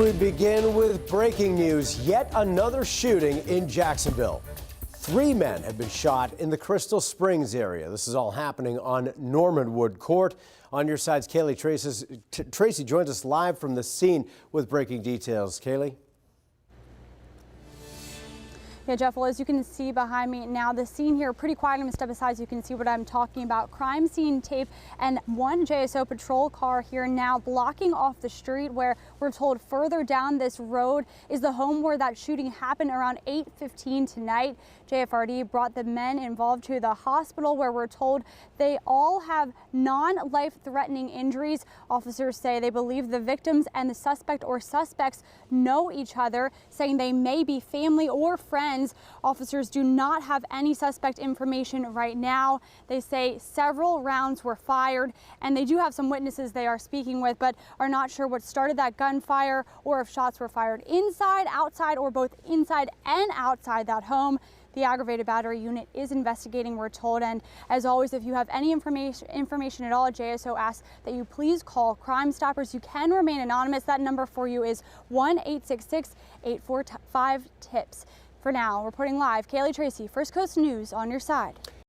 We begin with breaking news. Yet another shooting in Jacksonville. 3 men have been shot in the Crystal Springs area. This is all happening on Normanwood Court. On your side's Kaylee Tracy joins us live from the scene with breaking details. Kaylee? Yeah, Jeff, well, as you can see behind me now, the scene here pretty quiet. I'm going to step aside so you can see what I'm talking about. Crime scene tape and one JSO patrol car here now blocking off the street where we're told further down this road is the home where that shooting happened around 8:15 tonight. JFRD brought the men involved to the hospital where we're told they all have non-life-threatening injuries. Officers say they believe the victims and the suspect or suspects know each other, saying they may be family or friends. Officers do not have any suspect information right now. They say several rounds were fired, and they do have some witnesses they are speaking with, but are not sure what started that gunfire or if shots were fired inside, outside, or both inside and outside that home. The aggravated battery unit is investigating, we're told. And as always, if you have any information at all, JSO asks that you please call Crime Stoppers. You can remain anonymous. That number for you is 1-866-845-TIPS. For now, reporting live, Kaylee Tracy, First Coast News on your side.